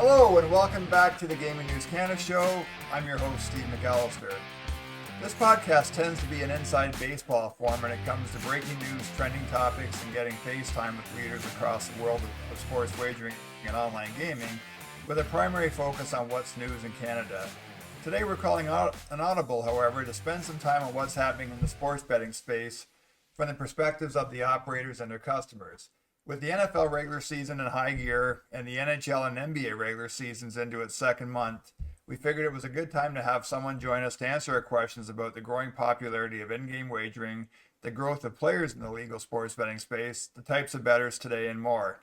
Hello and welcome back to the Gaming News Canada Show. I'm your host, Steve McAllister. This podcast tends to be an inside baseball form when it comes to breaking news, trending topics, and getting face time with leaders across the world of sports wagering and online gaming, with a primary focus on what's news in Canada. Today we're calling an audible, however, to spend some time on what's happening in the sports betting space from the perspectives of the operators and their customers. With the NFL regular season in high gear and the NHL and NBA regular seasons into its second month, we figured it was a good time to have someone join us to answer our questions about the growing popularity of in-game wagering, the growth of players in the legal sports betting space, the types of bettors today, and more.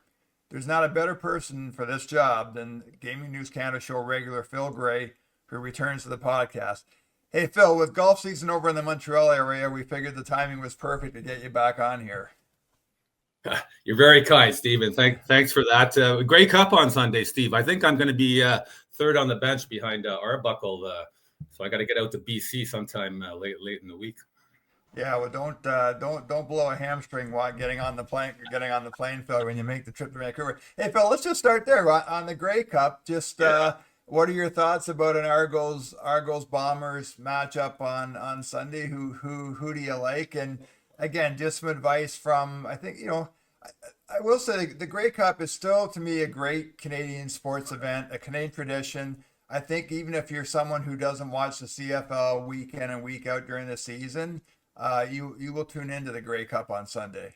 There's not a better person for this job than Gaming News Canada Show regular Phill Gray, who returns to the podcast. Hey Phil, with golf season over in the Montreal area, we figured the timing was perfect to get you back on here. You're very kind, Stephen. Thanks for that. Grey Cup on Sunday, Steve. I think I'm going to be third on the bench behind Arbuckle, so I got to get out to BC sometime late in the week. Yeah, well, don't blow a hamstring while getting on the plane, Phil, when you make the trip to Vancouver. Hey, Phil, let's just start there on the Grey Cup. What are your thoughts about an Argos Bombers matchup on Sunday? Who do you like? And again, just some advice from, I think, I will say the Grey Cup is still, to me, a great Canadian sports event, a Canadian tradition. I think even if you're someone who doesn't watch the CFL week in and week out during the season, you will tune into the Grey Cup on Sunday.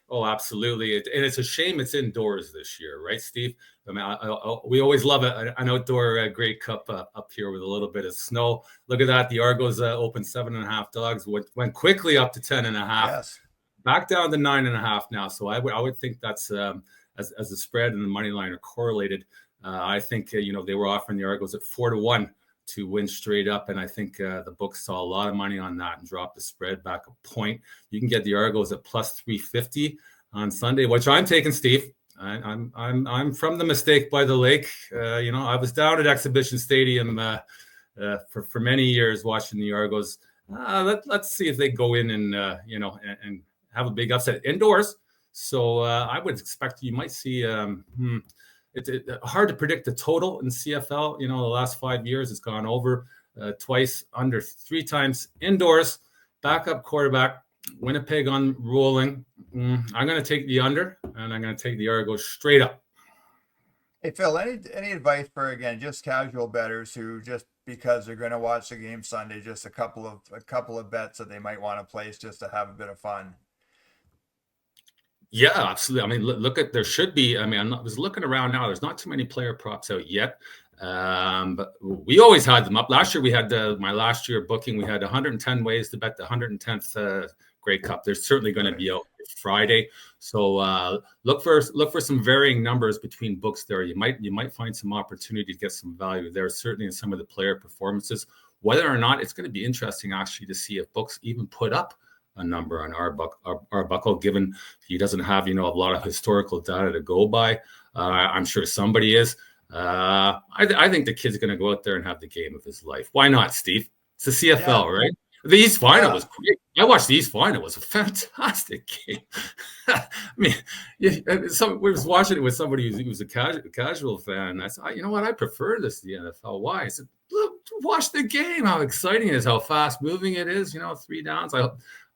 Oh, absolutely. And it's a shame it's indoors this year, right, Steve? I mean, we always love an outdoor Grey Cup up here with a little bit of snow. Look at that. The Argos opened 7.5 dogs, went quickly up to 10.5. Yes. Back down to 9.5 now. So I would think that's as the spread and the money line are correlated. I think they were offering the Argos at 4-1 to win straight up, and I think the books saw a lot of money on that and dropped the spread back a point. You can get the Argos at plus 350 on Sunday, which I'm taking, Steve. I'm from the Mistake by the Lake. I was down at Exhibition Stadium for many years watching the Argos. Let's see if they go in and and have a big upset indoors. So I would expect you might see. It's hard to predict the total in CFL. The last 5 years it's gone over twice, under 3 times indoors. Backup quarterback, Winnipeg on rolling. I'm going to take the under, and I'm going to take the Argos straight up. Hey Phil, any advice for, again, just casual bettors who, just because they're going to watch the game Sunday, just a couple of bets that they might want to place just to have a bit of fun? Yeah, absolutely. I mean, look at, there should be, I was looking around now. There's not too many player props out yet. But we always had them up. Last year, we had my last year booking. We had 110 ways to bet the 110th Grey Cup. There's certainly going to be out Friday. So look for some varying numbers between books there. You might find some opportunity to get some value there, certainly in some of the player performances. Whether or not, it's going to be interesting actually to see if books even put up a number on Arbuckle, given he doesn't have, a lot of historical data to go by. I'm sure somebody is. I think the kid's going to go out there and have the game of his life. Why not, Steve? It's the CFL, right? The East Final was great. I watched the East Final. It was a fantastic game. I mean, we was watching it with somebody who was a casual fan. And I said, you know what? I prefer this to the NFL. Why? I said, look, watch the game. How exciting it is. How fast moving it is. 3 downs.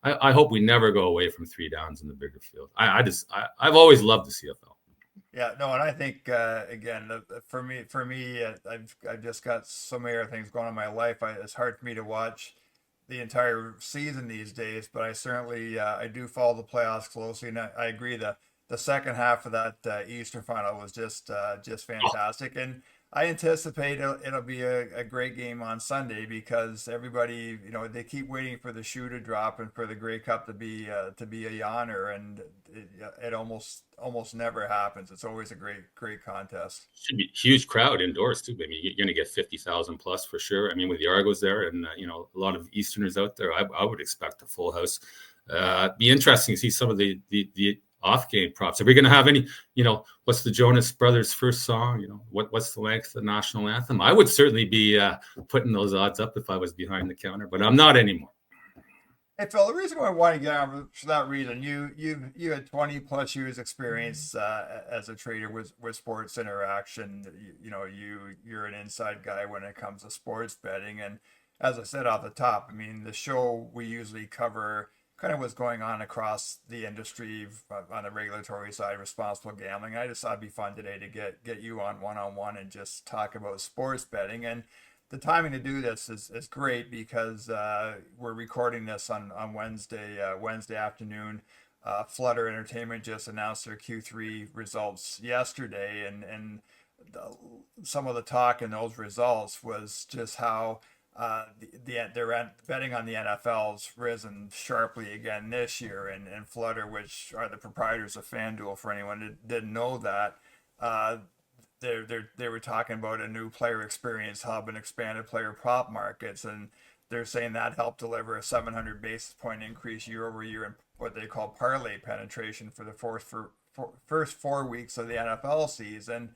I hope we never go away from 3 downs in the bigger field. I've always loved the CFL. Yeah, no, and I think again, for me, I've just got so many other things going on in my life. It's hard for me to watch the entire season these days, but I certainly I do follow the playoffs closely, and I agree the second half of that Eastern final was just fantastic, and I anticipate it'll be a great game on Sunday because everybody, they keep waiting for the shoe to drop and for the Grey Cup to be a yawner, and it almost never happens. It's always a great contest. Should be a huge crowd indoors too. I mean, you're going to get 50,000 plus for sure. I mean, with the Argos there and a lot of Easterners out there, I would expect a full house. Be interesting to see some of the off-game props. Are we going to have any, what's the Jonas Brothers' first song? What's the length of the national anthem? I would certainly be putting those odds up if I was behind the counter, but I'm not anymore. Hey Phil, the reason why I want to get on for that reason, you had 20 plus years experience as a trader with sports interaction. You're an inside guy when it comes to sports betting, and as I said off the top, I mean the show we usually cover kind of what's going on across the industry on the regulatory side, responsible gambling. I just thought it'd be fun today to get you on one and just talk about sports betting. And the timing to do this is great because we're recording this on Wednesday afternoon. Flutter Entertainment just announced their Q3 results yesterday, and the, some of the talk in those results was just how their betting on the NFL's risen sharply again this year, and Flutter, which are the proprietors of FanDuel, for anyone that didn't know that, uh, they were talking about a new player experience hub and expanded player prop markets, and they're saying that helped deliver a 700 basis point increase year over year in what they call parlay penetration for the first 4 weeks of the NFL season.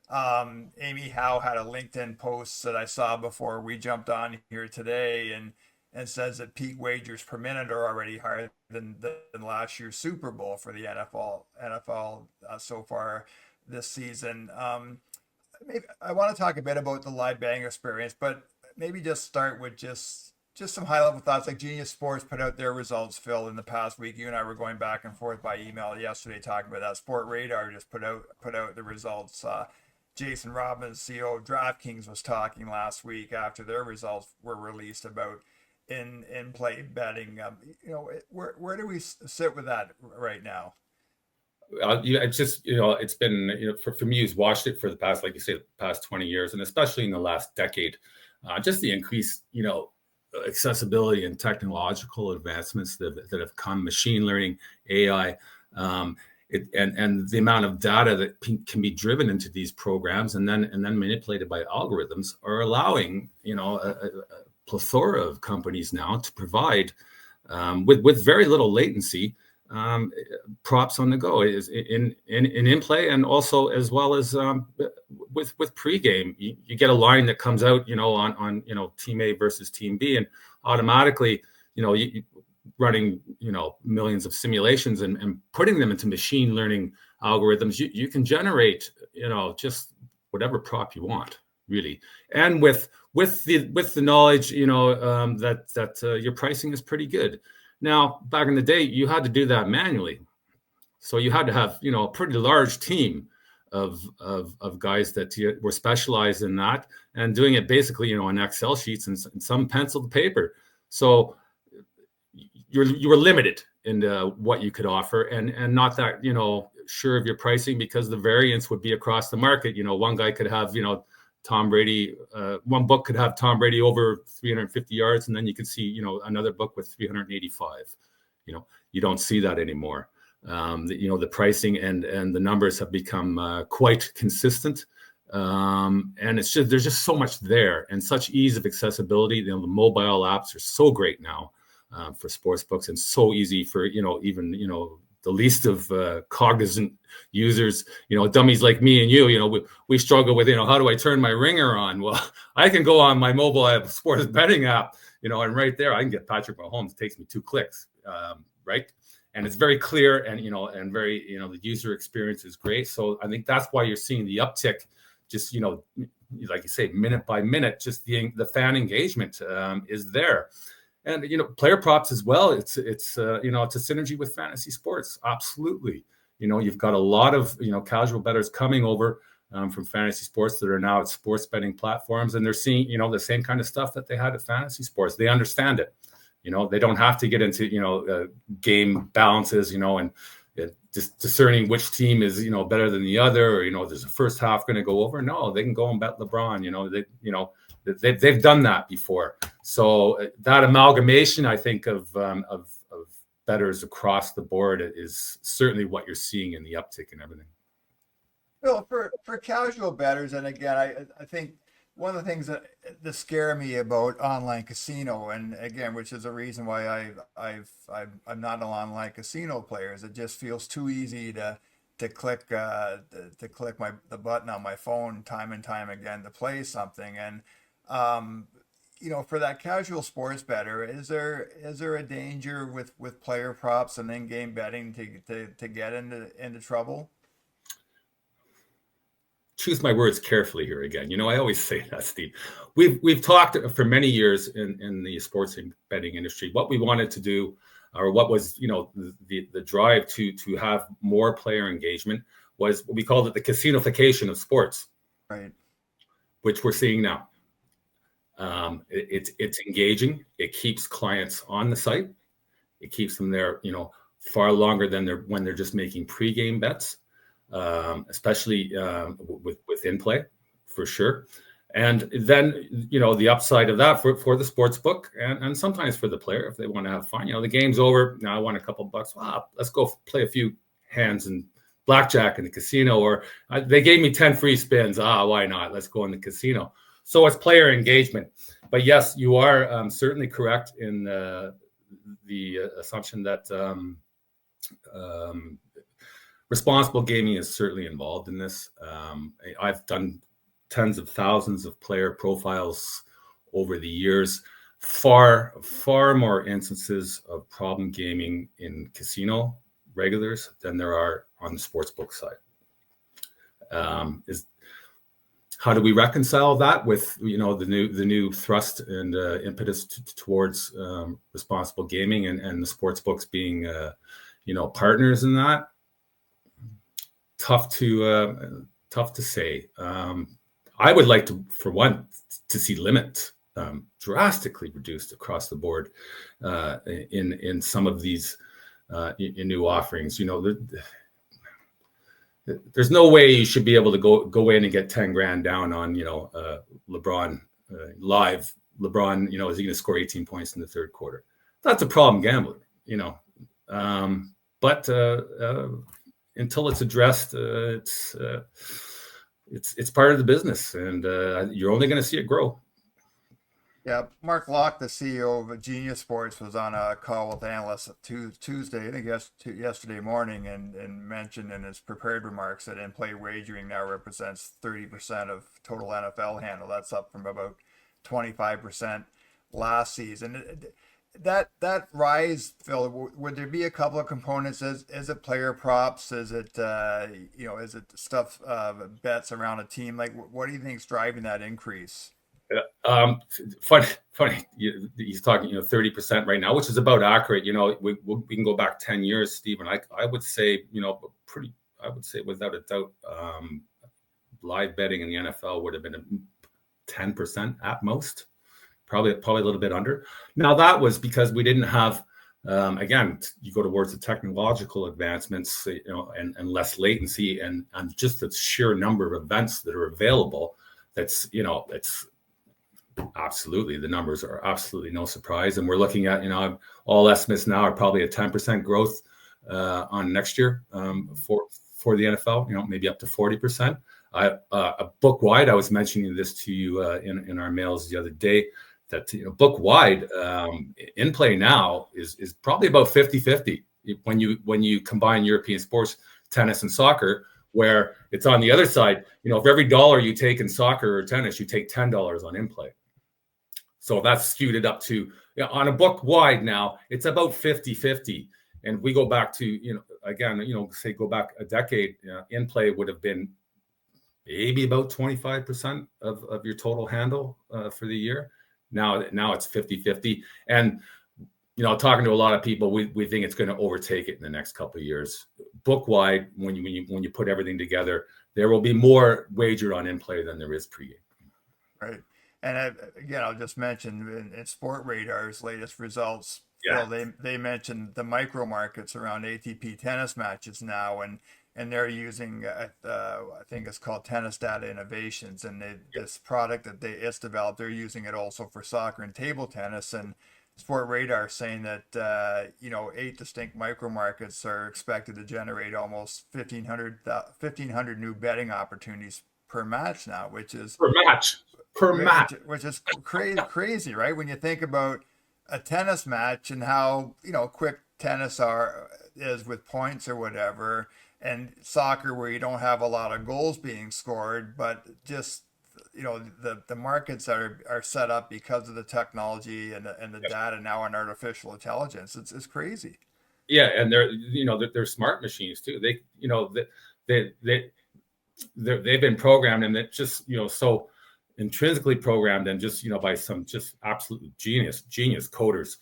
Amy Howe had a LinkedIn post that I saw before we jumped on here today, and says that peak wagers per minute are already higher than last year's Super Bowl for the NFL so far this season. Maybe I want to talk a bit about the live betting experience, but maybe just start with just some high level thoughts. Like Genius Sports put out their results, Phil, in the past week. You and I were going back and forth by email yesterday talking about that. Sportradar just put out the results. Jason Robbins, CEO of DraftKings, was talking last week after their results were released about in play betting. Where do we sit with that right now? It's just, it's been, for me who's watched it for the past, like you say, the past 20 years, and especially in the last decade, just the increased, accessibility and technological advancements that have come, machine learning, AI, and the amount of data that can be driven into these programs and then manipulated by algorithms are allowing, a plethora of companies now to provide, with very little latency, props on the go is in play, and also as well as with pregame. You get a line that comes out, on team A versus team B, and automatically, you running millions of simulations and putting them into machine learning algorithms, you can generate just whatever prop you want, really, and with the knowledge that your pricing is pretty good. Now, back in the day, you had to do that manually. So you had to have, a pretty large team of guys that were specialized in that and doing it basically, on Excel sheets and some pencil to paper. So you were limited in what you could offer, and not that, sure of your pricing, because the variance would be across the market. One guy could have, Tom Brady, one book could have Tom Brady over 350 yards, and then you could see, another book with 385. You don't see that anymore. The pricing and the numbers have become quite consistent, and there's just so much there and such ease of accessibility. The mobile apps are so great now for sports books, and so easy for even the least of cognizant users, dummies like me and you, we struggle with, how do I turn my ringer on? Well, I can go on my mobile sports betting app, and right there I can get Patrick Mahomes. It takes me 2 clicks, right? And it's very clear, and and very, the user experience is great. So I think that's why you're seeing the uptick, just like you say, minute by minute, just the fan engagement is there. And player props as well. It's it's a synergy with fantasy sports. Absolutely. You've got a lot of casual bettors coming over from fantasy sports that are now at sports betting platforms, and they're seeing the same kind of stuff that they had at fantasy sports. They understand it. They don't have to get into game balances, and just discerning which team is better than the other, or there's a first half going to go over. No, they can go and bet LeBron. They've done that before. So that amalgamation, I think, of bettors across the board is certainly what you're seeing in the uptick and everything. Well, for casual bettors, and again, I think one of the things that scare me about online casino, and again, which is a reason why I'm not an online casino player, is it just feels too easy to click the button on my phone time and time again to play something. And for that casual sports bettor, is there a danger with player props and in-game betting to get into trouble? Choose my words carefully here again. I always say that, Steve. We've talked for many years in the sports betting industry. What we wanted to do, or what was the drive to have more player engagement, was we called it the casinofication of sports, Right. which we're seeing now. It's engaging. It keeps clients on the site. It keeps them there, far longer than when they're just making pre-game bets. Especially with in play, for sure. And then, the upside of that for the sports book and sometimes for the player, if they want to have fun, the game's over. Now I want a couple bucks. Let's go play a few hands and blackjack in the casino, or they gave me 10 free spins. Why not? Let's go in the casino. So it's player engagement. But yes, you are certainly correct in the assumption that responsible gaming is certainly involved in this. I've done tens of thousands of player profiles over the years. Far more instances of problem gaming in casino regulars than there are on the sportsbook side. How do we reconcile that with the new thrust and impetus towards responsible gaming and the sportsbooks being partners in that? Tough to say. I would like to, for one, to see limits drastically reduced across the board in some of these in new offerings. There's no way you should be able to go in and get 10 grand down on LeBron live. LeBron, is he going to score 18 points in the third quarter? That's a problem gambler, but until it's addressed, it's part of the business, and you're only going to see it grow. Yeah, Mark Locke, the CEO of Genius Sports, was on a call with analysts Tuesday, I think yesterday morning, and mentioned in his prepared remarks that in-play wagering now represents 30% of total NFL handle. That's up from about 25% last season. That rise, Phill, would there be a couple of components? Is it player props? Is it is it stuff bets around a team? Like, what do you think is driving that increase? Funny. He's talking 30% right now, which is about accurate. We can go back 10 years, Stephen. I would say I would say without a doubt, live betting in the NFL would have been 10% at most. Probably a little bit under. Now that was because we didn't have, again, you go towards the technological advancements, and less latency and just the sheer number of events that are available. It's absolutely, the numbers are absolutely no surprise. And we're looking at, all estimates now are probably a 10% growth on next year for the NFL, maybe up to 40%. Book wide, I was mentioning this to you in our mails the other day, that book wide in play now is probably about 50-50 when you combine European sports, tennis and soccer, where it's on the other side. If every dollar you take in soccer or tennis, you take $10 on in play. So that's skewed it up to on a book wide now, it's about 50-50. And we go back to, say go back a decade, in play would have been maybe about 25% of your total handle for the year. Now it's 50-50. And, talking to a lot of people, we think it's going to overtake it in the next couple of years. Book wide, when you put everything together, there will be more wagered on in play than there is pregame. Right. And again, I'll just mention in Sportradar's latest results, Yeah. Phil, they mentioned the micro markets around ATP tennis matches now, and they're using I think it's called Tennis Data Innovations, and this product that it's developed, they're using it also for soccer and table tennis. And Sportradar saying that 8 distinct micro markets are expected to generate almost 1,500 new betting opportunities per match now, which is which is crazy, right? When you think about a tennis match and how quick tennis is with points or whatever, and soccer where you don't have a lot of goals being scored, but just the markets are set up because of the technology and the data now and artificial intelligence. It's crazy. Yeah, and they're smart machines too. They've been programmed, and it just so intrinsically programmed, and just by some just absolute genius coders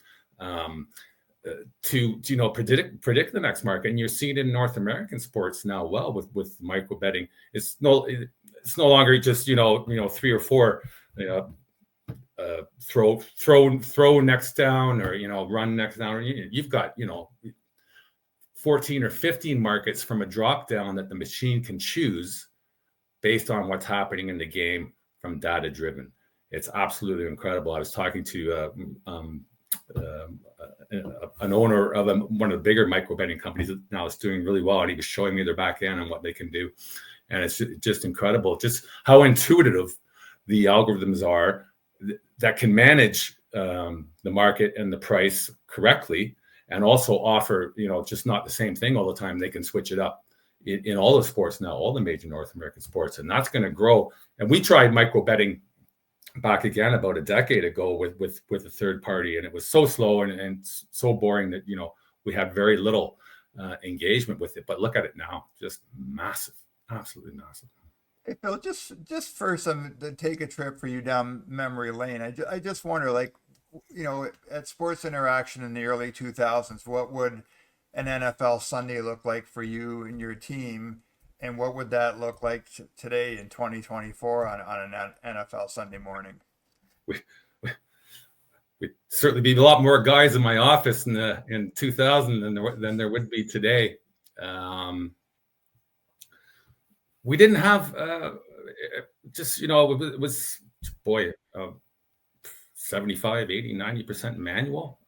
to predict the next market. And you're seeing it in North American sports now. Well, with micro betting, it's no longer just 3 or 4 throw next down, or run next down. You've got 14 or 15 markets from a drop down that the machine can choose based on what's happening in the game from data driven. It's absolutely incredible. I was talking to an owner of one of the bigger micro betting companies that now is doing really well, and he was showing me their back end and what they can do. And it's just incredible, just how intuitive the algorithms are that can manage the market and the price correctly, and also offer, just not the same thing all the time. They can switch it up in all the sports now, all the major North American sports, and that's going to grow. And we tried micro betting back again about a decade ago with a third party, and it was so slow and so boring that we had very little engagement with it. But look at it now, just massive, absolutely massive. Hey Phill, just for to take a trip for you down memory lane, I just wonder, like, at Sports Interaction in the early 2000s, what would an NFL Sunday look like for you and your team? And what would that look like today in 2024 on an NFL Sunday morning? We'd certainly be a lot more guys in my office in 2000 than there would be today. We didn't have it was 75, 80, 90% manual.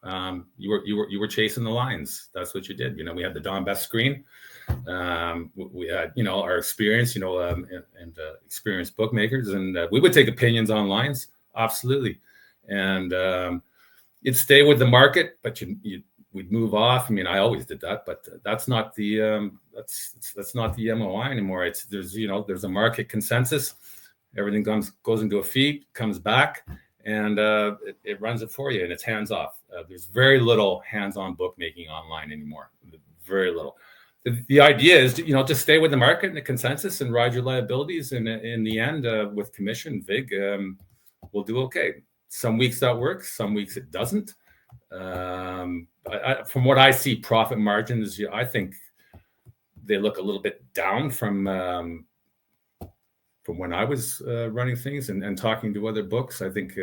You were chasing the lines. That's what you did. We had the Don Best screen. We had our experience, and experienced bookmakers, and we would take opinions on lines, absolutely. And you'd stay with the market, but we'd move off. I mean, I always did that, but that's not the that's not the MOI anymore. There's a market consensus. Everything goes into a feed, comes back, and it runs it for you, and it's hands off. There's very little hands-on bookmaking online anymore. Very little. The idea is to, just stay with the market and the consensus and ride your liabilities. And in the end, with commission, VIG, we'll do okay. Some weeks that works, some weeks it doesn't. From what I see, profit margins, I think they look a little bit down from when I was running things and talking to other books. I think,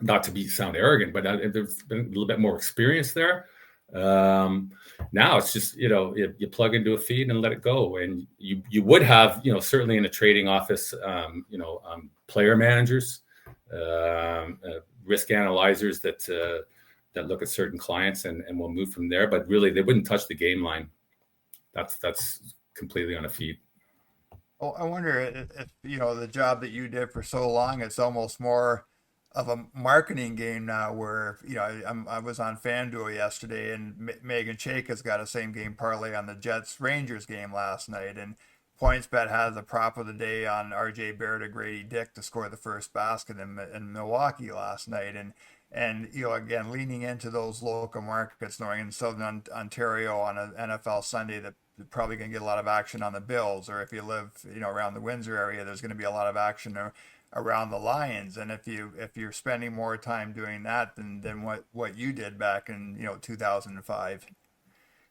not to sound arrogant, but there's been a little bit more experience there. Now it's just, you plug into a feed and let it go. And you would have, certainly in a trading office, player managers, risk analyzers that look at certain clients and will move from there. But really, they wouldn't touch the game line. That's completely on a feed. Well, I wonder if the job that you did for so long, it's almost more of a marketing game now, where I was on FanDuel yesterday, and Megan Chayka's got a same game parlay on the Jets Rangers game last night, and PointsBet had the prop of the day on RJ Barrett or Grady Dick to score the first basket in Milwaukee last night, and again, leaning into those local markets, knowing in Southern Ontario on an NFL Sunday that you're probably going to get a lot of action on the Bills, or if you live around the Windsor area, there's going to be a lot of action around the Lions. And if you're spending more time doing that than what you did back in 2005.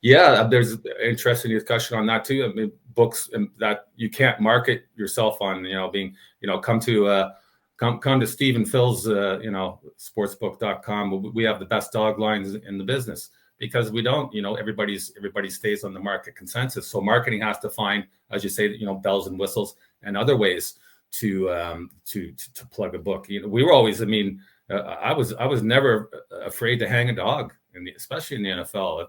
Yeah, there's an interesting discussion on that too. I mean, books that you can't market yourself on, come to Steve and Phil's sportsbook.com. We have the best dog lines in the business, because we don't, everybody stays on the market consensus. So marketing has to find, as you say, bells and whistles and other ways to plug a book. We were always, I was never afraid to hang a dog, especially in the NFL.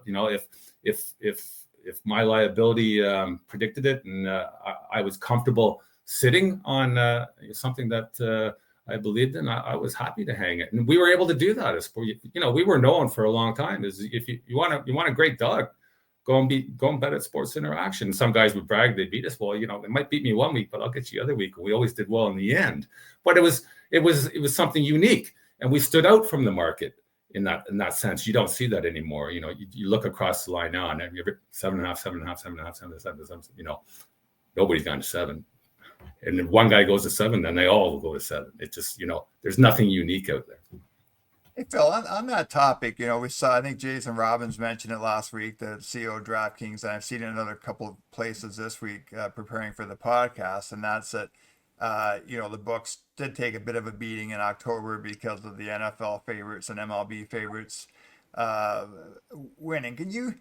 If my liability predicted it, and I was comfortable sitting on something that I believed in, I was happy to hang it, and we were able to do that. We were known for a long time is if you want a great dog, go and bet at Sports Interaction. Some guys would brag they beat us. Well, they might beat me one week, but I'll get you the other week. We always did well in the end. But it was something unique, and we stood out from the market in that sense. You don't see that anymore. You look across the line now, and you're 7.5, 7.5, 7.5, 7.7. Nobody's gone to 7. And if one guy goes to 7, then they all will go to 7. It just, there's nothing unique out there. Hey, Phill, on that topic, we saw, I think Jason Robbins mentioned it last week, the CEO of DraftKings, and I've seen it in another couple of places this week preparing for the podcast, and that's that, the books did take a bit of a beating in October because of the NFL favorites and MLB favorites winning. Can you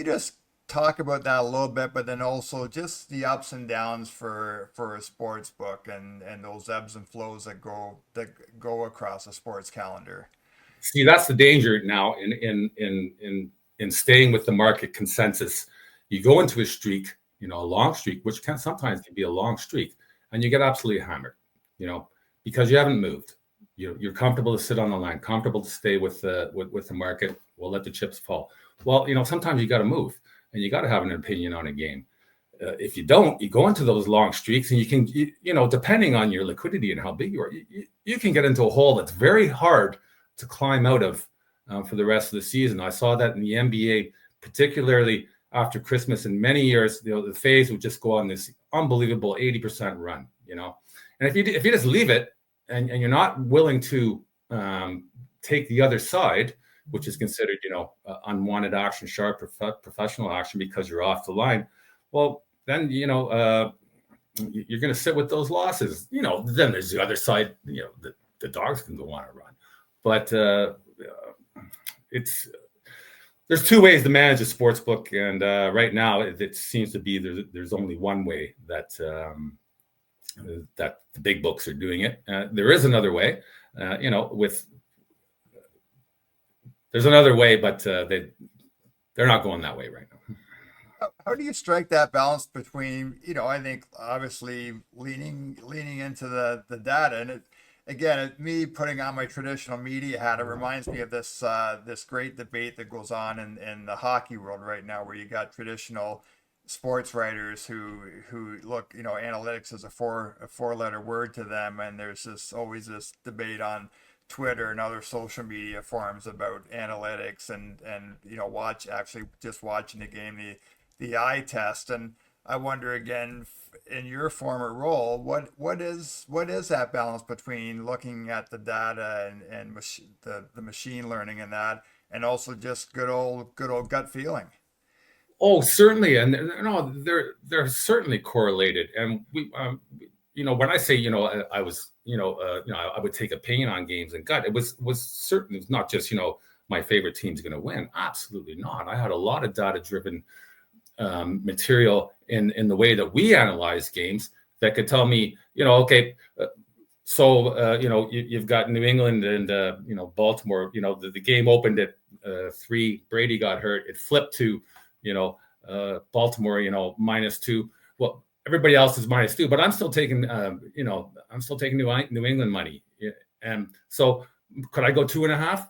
just talk about that a little bit, but then also just the ups and downs for a sports book and those ebbs and flows that go across a sports calendar? See, that's the danger now in staying with the market consensus. You go into a streak, a long streak, which sometimes be a long streak, and you get absolutely hammered, because you haven't moved. You're comfortable to sit on the line, comfortable to stay with the market. We'll let the chips fall. Well, sometimes you got to move, and you got to have an opinion on a game. If you don't, you go into those long streaks, and you can, depending on your liquidity and how big you are, you can get into a hole that's very hard to climb out of for the rest of the season. I saw that in the NBA, particularly after Christmas. In many years, the phase would just go on this unbelievable 80% run. And if you just leave it and you're not willing to take the other side, which is considered, unwanted action, sharp professional action because you're off the line, well, then, you're going to sit with those losses. Then there's the other side, the dogs can go on a run. But there's two ways to manage a sports book. And right now it seems to be there's only one way that the big books are doing it. There is another way, there's another way, but they're not going that way right now. How do you strike that balance between, I think obviously leaning into the data, and again, me putting on my traditional media hat, it reminds me of this great debate that goes on in the hockey world right now, where you got traditional sports writers who look, analytics is a four-letter word to them, and there's always this debate on Twitter and other social media forums about analytics and just watching the game, the eye test. And I wonder again, in your former role, what is that balance between looking at the data and the machine learning and that, and also just good old gut feeling? Oh, certainly, and no, they're certainly correlated. And we, when I say, I was, I would take opinion on games and gut. It was certain. It's not just, my favorite team's going to win. Absolutely not. I had a lot of data-driven material in the way that we analyze games that could tell me, okay, you've got New England and Baltimore. The game opened at 3. Brady got hurt. It flipped to Baltimore, -2. Well, everybody else is -2, but I'm still taking New England money. And so could I go 2.5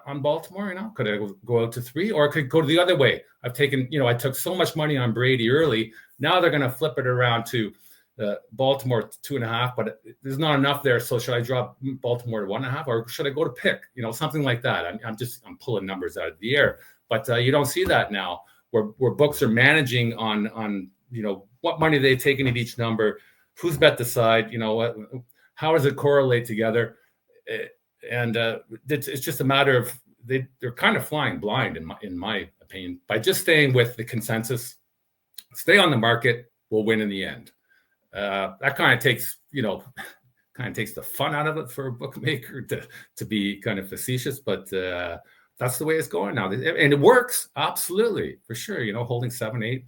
on Baltimore? Could I go out to 3, or I could go the other way? I've taken, I took so much money on Brady early. Now they're going to flip it around to Baltimore 2.5, but there's not enough there. So should I drop Baltimore to 1.5, or should I go to pick? Something like that. I'm pulling numbers out of the air, but you don't see that now, where books are managing on what money they've taken at each number, who's bet the side, how does it correlate together, and it's just a matter of they're kind of flying blind in my opinion, by just staying with the consensus. Stay on the market, will win in the end. That kind of takes the fun out of it for a bookmaker to be kind of facetious, but that's the way it's going now, and it works absolutely for sure. Holding 7-8%,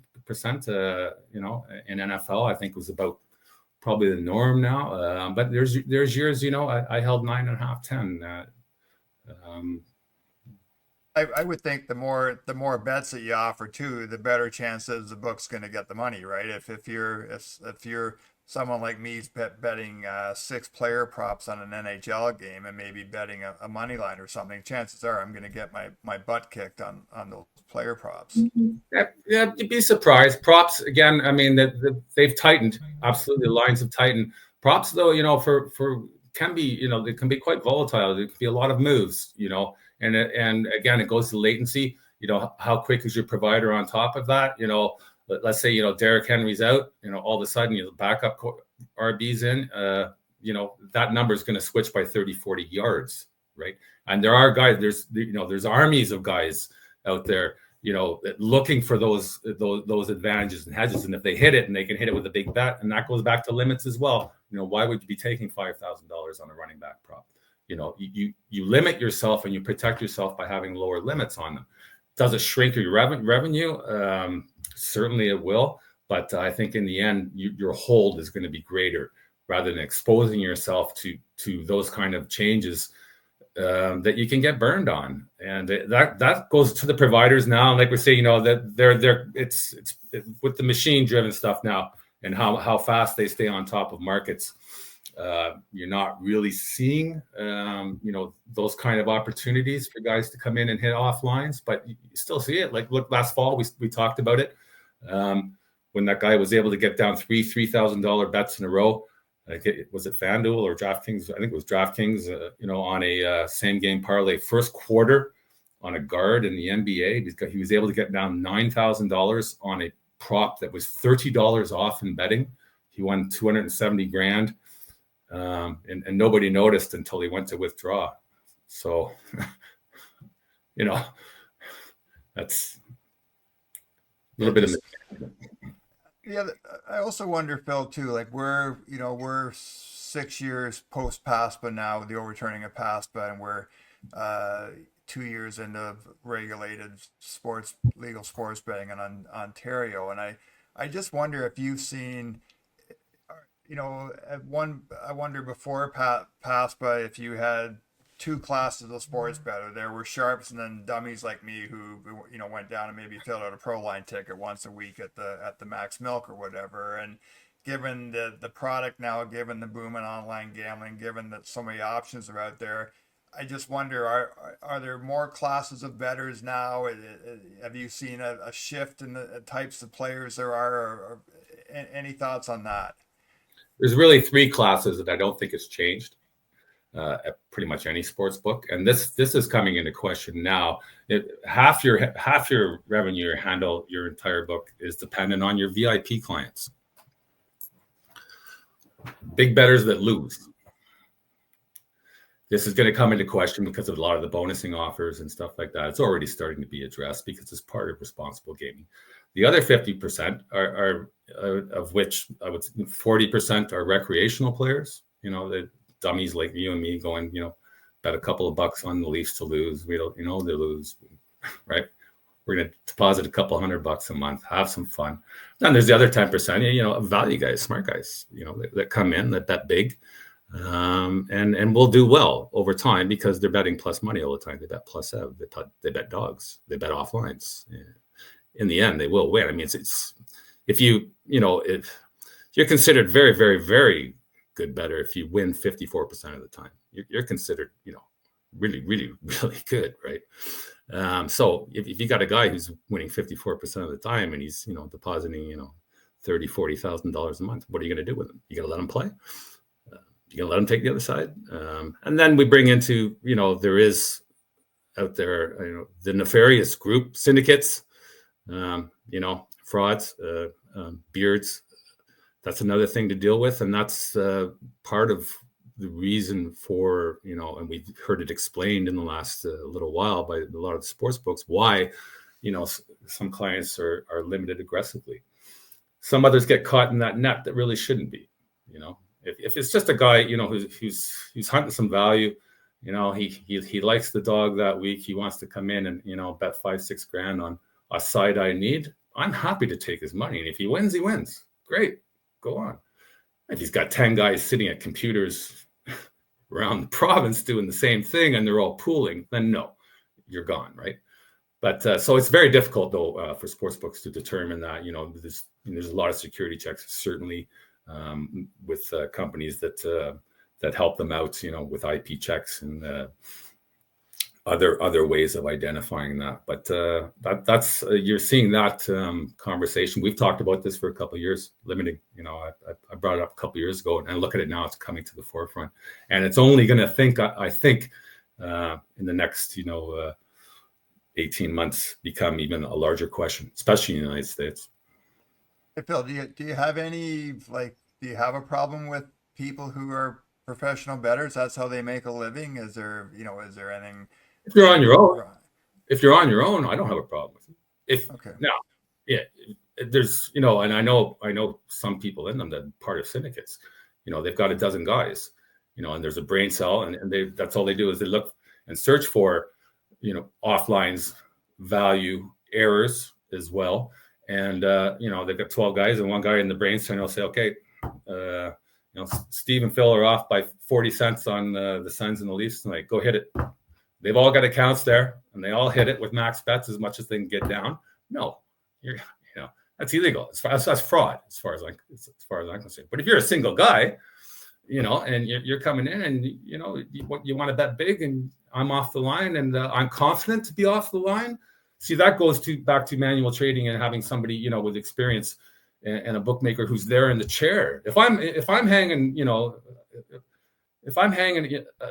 in NFL, I think was about probably the norm now. But there's years, I held 9.5, 10. I would think the more bets that you offer too, the better chances the book's going to get the money, right? If you're someone like me's betting 6 player props on an NHL game and maybe betting a money line or something, chances are I'm going to get my butt kicked on those player props. Yeah, you'd be surprised. Props again. I mean, they've tightened. Absolutely, the lines have tightened. Props, though, for can be, it can be quite volatile. There can be a lot of moves, and again, it goes to latency. How quick is your provider on top of that? Let's say, Derrick Henry's out, all of a sudden, the backup RB's in, that number is going to switch by 30, 40 yards, right? And there are guys, there's armies of guys out there, looking for those advantages and hedges. And if they hit it and they can hit it with a big bet, and that goes back to limits as well, why would you be taking $5,000 on a running back prop? You limit yourself and you protect yourself by having lower limits on them. Does it shrink your revenue? Certainly it will. But I think in the end, your hold is going to be greater rather than exposing yourself to those kind of changes that you can get burned on. And that goes to the providers now. Like we're saying, that it's with the machine driven stuff now and how fast they stay on top of markets. You're not really seeing, those kind of opportunities for guys to come in and hit off lines, but you still see it. Like, look, last fall, we talked about it. When that guy was able to get down $3,000 bets in a row, was it FanDuel or DraftKings? I think it was DraftKings, on a same game parlay first quarter on a guard in the NBA. He was able to get down $9,000 on a prop that was $30 off in betting. He won $270,000. And nobody noticed until he went to withdraw. So, that's a little bit of. Yeah, I also wonder, Phill, too. Like we're 6 years post PASPA now, the overturning of PASPA, and we're 2 years into regulated legal sports betting in Ontario, and I just wonder if you've seen. I wonder before PASPA if you had 2 classes of sports bettor. There were sharps and then dummies like me who went down and maybe filled out a pro line ticket once a week at the Max Milk or whatever. And given the product now, given the boom in online gambling, given that so many options are out there, I just wonder, are there more classes of bettors now? Have you seen a shift in the types of players there are? Or any thoughts on that? There's really 3 classes that I don't think has changed at pretty much any sports book, and this is coming into question now. Half your revenue, your handle, your entire book is dependent on your VIP clients, big bettors that lose. This is going to come into question because of a lot of the bonusing offers and stuff like that. It's already starting to be addressed because it's part of responsible gaming. The other 50% are of which I would say 40% are recreational players. The dummies like you and me going, bet a couple of bucks on the Leafs to lose. We don't, they lose, right? We're going to deposit a couple $100 a month, have some fun. Then there's the other 10%, value guys, smart guys, that come in, that bet big, and will do well over time because they're betting plus money all the time. They bet plus ev, they bet dogs, they bet off lines. Yeah. In the end, they will win. I mean, it's if you're considered very, very, very good bettor if you win 54% of the time. You're considered, really, really, really good, right? So if you got a guy who's winning 54% of the time and he's, depositing, $30,000, $40,000 a month, what are you going to do with him? You got to let him play. You going to let him take the other side. And then we bring into, there is out there, the nefarious group syndicates, frauds, beards. That's another thing to deal with. And that's part of the reason for, and we've heard it explained in the last little while by a lot of the sports books, why, some clients are limited aggressively. Some others get caught in that net that really shouldn't be, if it's just a guy, who's hunting some value, he likes the dog that week. He wants to come in and, bet $5,000-6,000 on a side I need. I'm happy to take his money. And if he wins, he wins. Great. Go on. If he's got 10 guys sitting at computers around the province doing the same thing and they're all pooling, then no, you're gone, right? But so it's very difficult, though, for sportsbooks to determine that. There's a lot of security checks, certainly. with companies that help them out, with IP checks and other ways of identifying that. But that's you're seeing that conversation. We've talked about this for a couple of years, limiting. I brought it up a couple of years ago, and look at it now; it's coming to the forefront, and it's only going to I think in the next 18 months become even a larger question, especially in the United States. Hey, Phill, do you have any do you have a problem with people who are professional bettors? That's how they make a living. Is there anything? If you're on your own, I don't have a problem with it. Okay. Now, yeah, there's and I know some people in them that are part of syndicates. They've got a dozen guys, and there's a brain cell, and that's all they do is they look and search for offlines, value, errors as well. And they've got 12 guys, and one guy in the brain cell will say, okay, Steve and Phill are off by 40 cents on the Suns and the Leafs tonight. Go hit it. They've all got accounts there, and they all hit it with max bets as much as they can get down. No, that's illegal. That's fraud as far as I'm concerned. But if you're a single guy, and you're coming in, and you want to bet big, and I'm off the line, and I'm confident to be off the line. See, that goes back to manual trading and having somebody with experience and a bookmaker who's there in the chair. If I'm hanging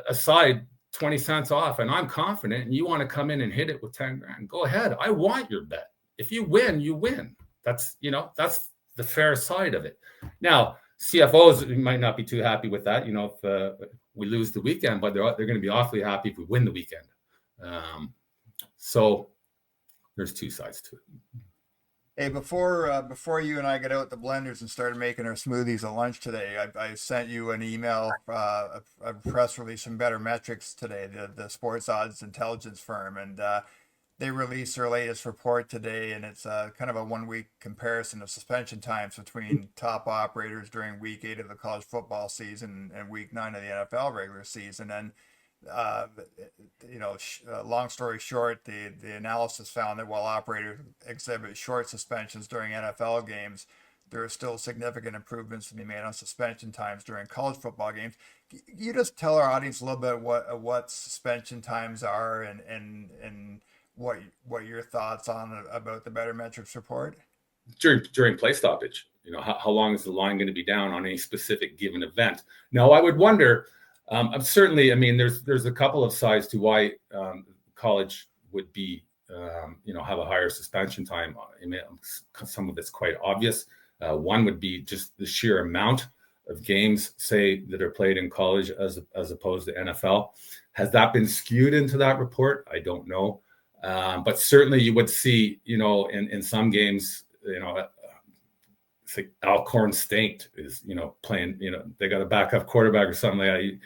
aside 20 cents off and I'm confident, and you want to come in and hit it with 10 grand, go ahead. I want your bet. If you win, you win. That's the fair side of it. Now, CFOs might not be too happy with that, if we lose the weekend, but they're going to be awfully happy if we win the weekend. So there's two sides to it. Hey, before you and I got out the blenders and started making our smoothies at lunch today, I sent you an email, a press release from Bettometrics today, the sports odds intelligence firm, and they released their latest report today, and it's kind of a 1 week comparison of suspension times between top operators during week 8 of the college football season and week 9 of the NFL regular season. And long story short, the analysis found that while operators exhibit short suspensions during NFL games, there are still significant improvements to be made on suspension times during college football games. You just tell our audience a little bit what suspension times are and what your thoughts on about the Bettometrics report during play stoppage. How long is the line going to be down on any specific given event? Now, I would wonder. Certainly, there's a couple of sides to why college would be, have a higher suspension time. Some of it's quite obvious. One would be just the sheer amount of games, say, that are played in college as opposed to NFL. Has that been skewed into that report? I don't know. But certainly you would see, in some games, it's like Alcorn State is, playing, they got a backup quarterback or something like that.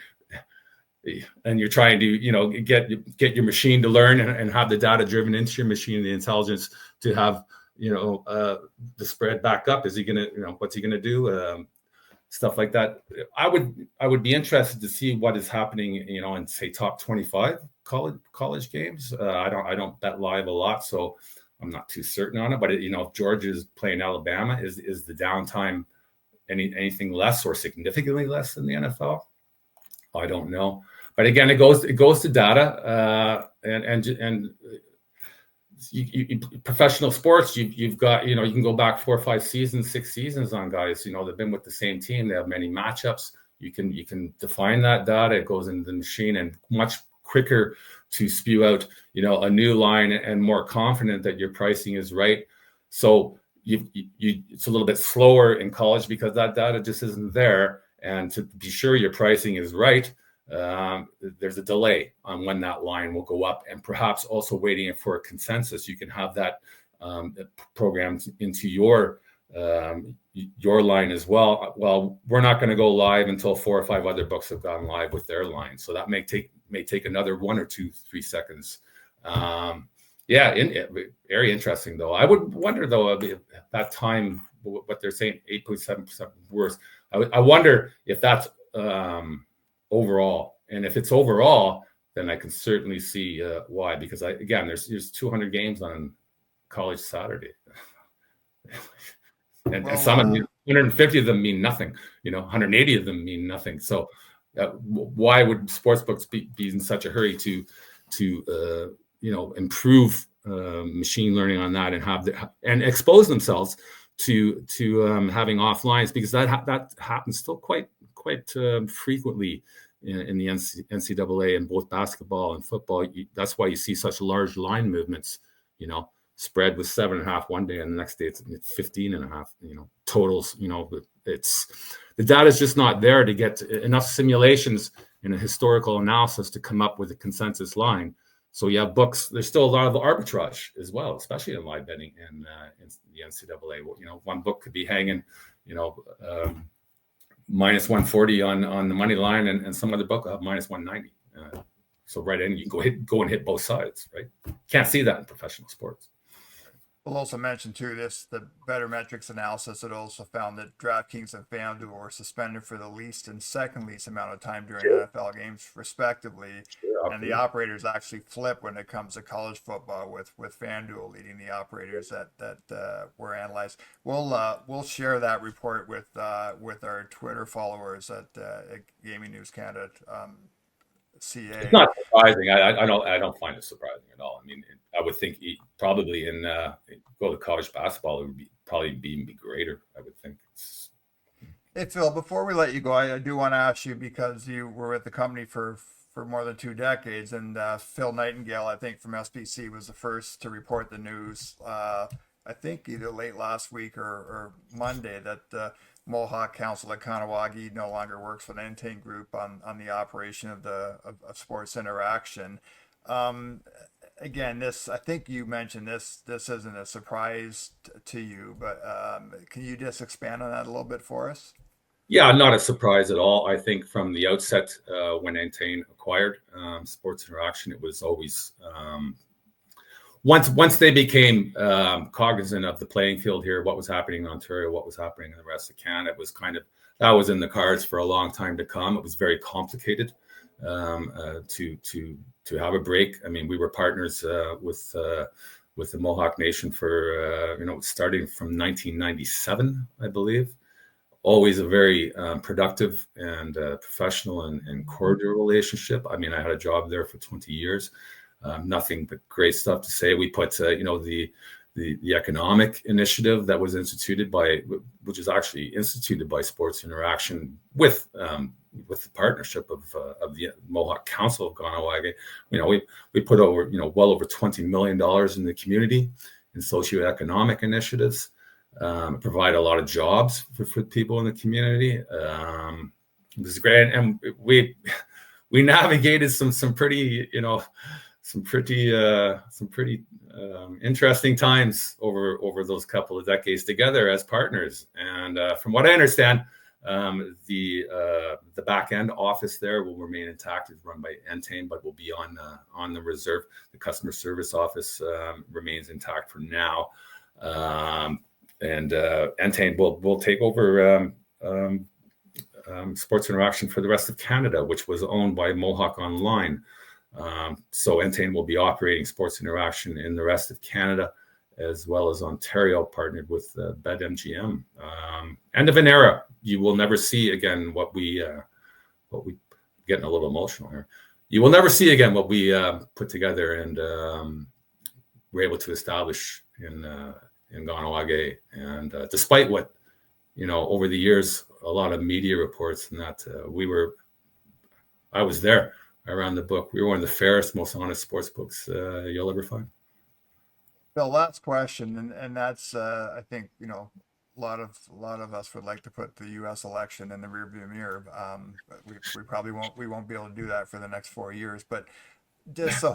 And you're trying to, get your machine to learn and have the data driven into your machine, the intelligence to have, the spread back up. Is he going to, what's he going to do? Stuff like that. I would be interested to see what is happening, in say top 25 college games. I don't bet live a lot, so I'm not too certain on it. But if Georgia is playing Alabama, is the downtime anything less or significantly less than the NFL? I don't know. But again, it goes to data and professional sports. You've got you can go back 4 or 5 seasons, 6 seasons on guys. They've been with the same team. They have many matchups. You can define that data. It goes into the machine and much quicker to spew out a new line and more confident that your pricing is right. So it's a little bit slower in college because that data just isn't there. And to be sure your pricing is right, there's a delay on when that line will go up, and perhaps also waiting for a consensus. You can have that programmed into your line as well. Well, we're not going to go live until 4 or 5 other books have gone live with their line, so that may take another 1 or 2, 3 seconds. Very interesting though. I would wonder though at that time what they're saying 8.7% worse. I wonder if that's overall, and if it's overall, then I can certainly see why. Because there's 200 games on college Saturday, and some of 150 of them mean nothing. 180 of them mean nothing. So why would sportsbooks be in such a hurry to improve machine learning on that and expose themselves to having offlines, because that happens still quite frequently in the NCAA in both basketball and football. That's why you see such large line movements. Spread with 7.5 one day, and the next day it's 15.5. Totals. It's the data is just not there to get enough simulations and a historical analysis to come up with a consensus line. So you have books. There's still a lot of arbitrage as well, especially in live betting and in the NCAA. One book could be hanging, minus 140 on the money line, and some other book will have minus 190. So right in, you can go and hit both sides. Right? Can't see that in professional sports. We'll also mention too the Bettometrics analysis. It also found that DraftKings and FanDuel were suspended for the least and second least amount of time during NFL games, respectively. And the operators actually flip when it comes to college football, with FanDuel leading the operators that were analyzed. We'll share that report with our Twitter followers at Gaming News Canada. CA. It's not surprising. I don't find it surprising at all. I mean, I would think probably in go to college basketball, it would probably be greater. I would think. Hey Phil, before we let you go, I do want to ask you, because you were with the company for more than 2 decades, and Phil Nightingale, I think from SBC, was the first to report the news. I think either late last week or Monday, that Mohawk Council at Kahnawake no longer works for the Entain Group on the operation of Sports Interaction. Again, I think you mentioned this isn't a surprise to you, but can you just expand on that a little bit for us? Yeah, not a surprise at all. I think from the outset, when Entain acquired Sports Interaction, it was always once they became cognizant of the playing field here, what was happening in Ontario, what was happening in the rest of Canada, it was that was in the cards for a long time to come. It was very complicated to have a break. I mean, we were partners with the Mohawk Nation for starting from 1997, I believe. Always a very productive and professional and cordial relationship. I mean, I had a job there for 20 years. Nothing but great stuff to say. We put, the economic initiative that was which is actually instituted by Sports Interaction with the partnership of the Mohawk Council of Kahnawake. We put over, well over $20 million in the community in socioeconomic initiatives, provide a lot of jobs for people in the community. It was great, and we navigated some pretty interesting times over those couple of decades together as partners. And from what I understand, the back end office there will remain intact. It's run by Entain, but will be on the reserve. The customer service office remains intact for now, and Entain will take over Sports Interaction for the rest of Canada, which was owned by Mohawk Online. So Entain will be operating Sports Interaction in the rest of Canada, as well as Ontario, partnered with BetMGM. End of an era. You will never see again what we getting a little emotional here. You will never see again what we put together and were able to establish in Kahnawake. And despite what over the years, a lot of media reports and that I was there. I ran the book. We were one of the fairest, most honest sports books you'll ever find. Bill, last question, and that's I think a lot of us would like to put the U.S. election in the rearview mirror. But we probably won't be able to do that for the next 4 years. But just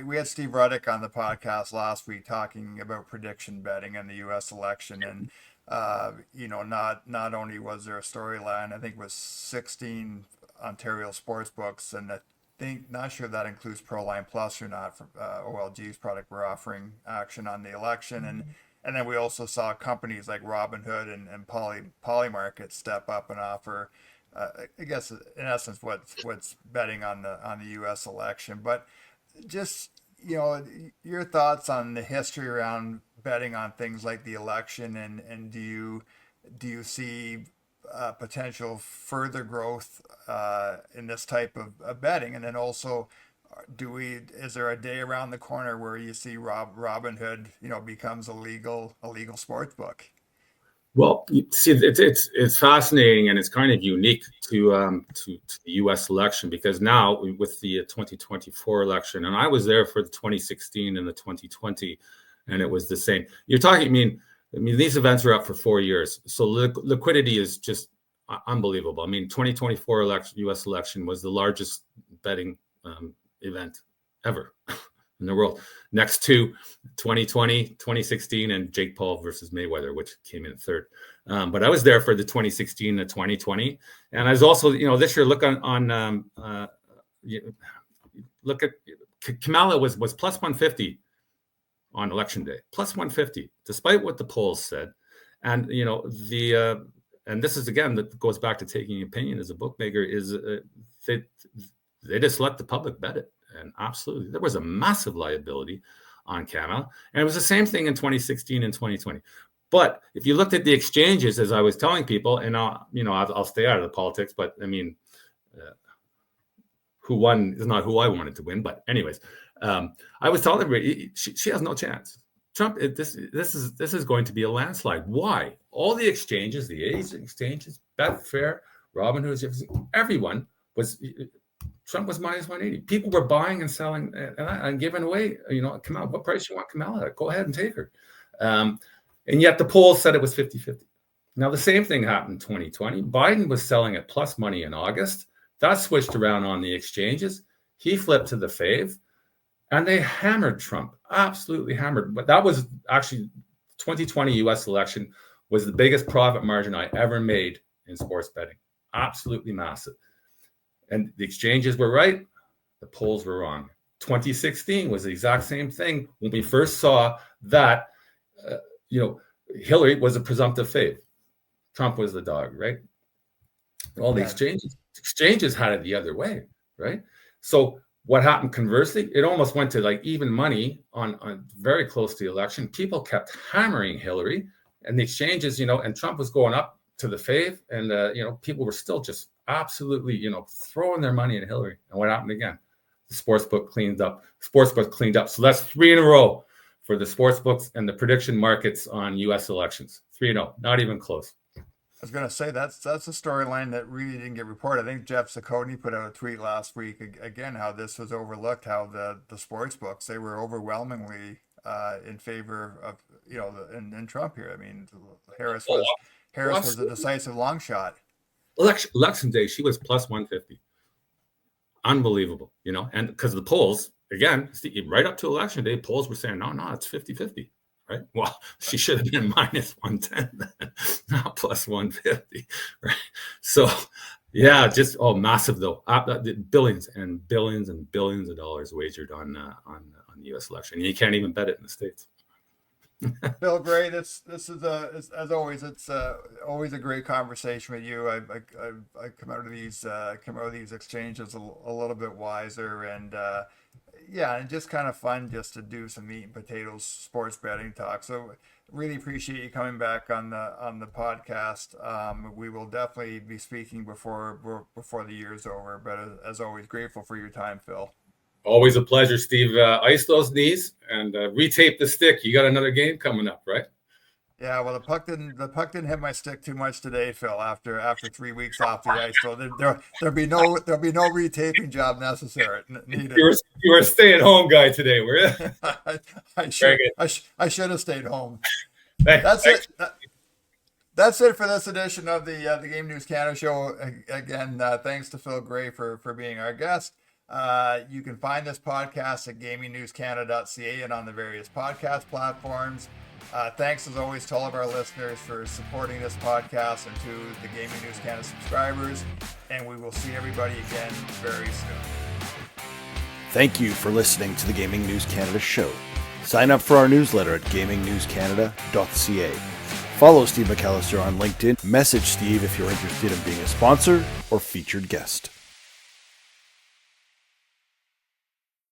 we had Steve Ruddick on the podcast last week talking about prediction betting in the U.S. election, and not only was there a storyline, I think it was 16 Ontario sports books, and not sure that includes Proline Plus or not, from OLG's product, we're offering action on the election. And then we also saw companies like Robinhood and Polymarket step up and offer, I guess in essence, what's betting on the U.S. election. But just your thoughts on the history around betting on things like the election, and do you do you see potential further growth in this type of betting? And then also, is there a day around the corner where you see Robinhood, becomes a legal sports book? Well, see, it's fascinating, and it's kind of unique to the U.S. election, because now with the 2024 election, and I was there for the 2016 and the 2020, and it was the same. You're talking, I mean, these events are up for 4 years, so liquidity is just unbelievable. I mean, 2024 U.S. election was the largest betting event ever in the world, next to 2020, 2016, and Jake Paul versus Mayweather, which came in third. But I was there for the 2016 to 2020, and I was also, this year look at Kamala was plus 150 on election day, plus 150, despite what the polls said, and and this is, again, that goes back to taking opinion as a bookmaker, is they just let the public bet it. And absolutely, there was a massive liability on Kamala. And it was the same thing in 2016 and 2020. But if you looked at the exchanges, as I was telling people, and I'll stay out of the politics, but I mean, who won is not who I wanted to win. But anyways, I was telling everybody, she has no chance. Trump, this is going to be a landslide. Why? All the exchanges, the A's exchanges, Betfair, Robinhood, everyone was. Trump was minus 180. People were buying and selling and giving away. Kamala, what price you want Kamala at? Go ahead and take her. And yet the polls said it was 50-50. Now the same thing happened in 2020. Biden was selling at plus money in August. That switched around on the exchanges. He flipped to the fave. And they hammered Trump, absolutely hammered. But that was actually 2020 U.S. election was the biggest profit margin I ever made in sports betting. Absolutely massive. And the exchanges were right. The polls were wrong. 2016 was the exact same thing when we first saw that, Hillary was a presumptive fave. Trump was the dog, right? All the exchanges had it the other way, right? So what happened conversely, it almost went to like even money on very close to the election. People kept hammering Hillary, and the exchanges, and Trump was going up to the fave, and people were still just absolutely, throwing their money at Hillary. And what happened again? The sportsbook cleaned up. Sportsbook cleaned up. So that's 3 in a row for the sportsbooks and the prediction markets on U.S. elections. 3-0, not even close. I was going to say that's a storyline that really didn't get reported. I think Jeff Saccone put out a tweet last week again how this was overlooked, how the sports books, they were overwhelmingly in favor of in Trump here. I mean, Harris was a decisive long shot. Election day, she was plus 150. Unbelievable, and because the polls, again, right up to election day, polls were saying no, it's 50-50. Right. Well, she should have been minus 110, not plus 150. Right. So, yeah, just massive though. Billions and billions and billions of dollars wagered on the U.S. election. You can't even bet it in the States. Phill Gray, this is as always. It's always a great conversation with you. I come out of these exchanges a little bit wiser, and and just kind of fun just to do some meat and potatoes sports betting talk. So really appreciate you coming back on the podcast. We will definitely be speaking before the year's over. But as always, grateful for your time, Phill. Always a pleasure, Steve. Ice those knees and retape the stick. You got another game coming up, right? Yeah, well, the puck didn't hit my stick too much today, Phill. After 3 weeks off the ice, so there'll be no retaping job necessary needed. You were a stay-at-home guy today, were you? I should have stayed home. That's it. That's it for this edition of the Game News Canada show. Again, thanks to Phill Gray for being our guest. You can find this podcast at gamingnewscanada.ca and on the various podcast platforms. Thanks as always to all of our listeners for supporting this podcast and to the Gaming News Canada subscribers. And we will see everybody again very soon. Thank you for listening to the Gaming News Canada show. Sign up for our newsletter at gamingnewscanada.ca. Follow Steve McAllister on LinkedIn. Message Steve if you're interested in being a sponsor or featured guest.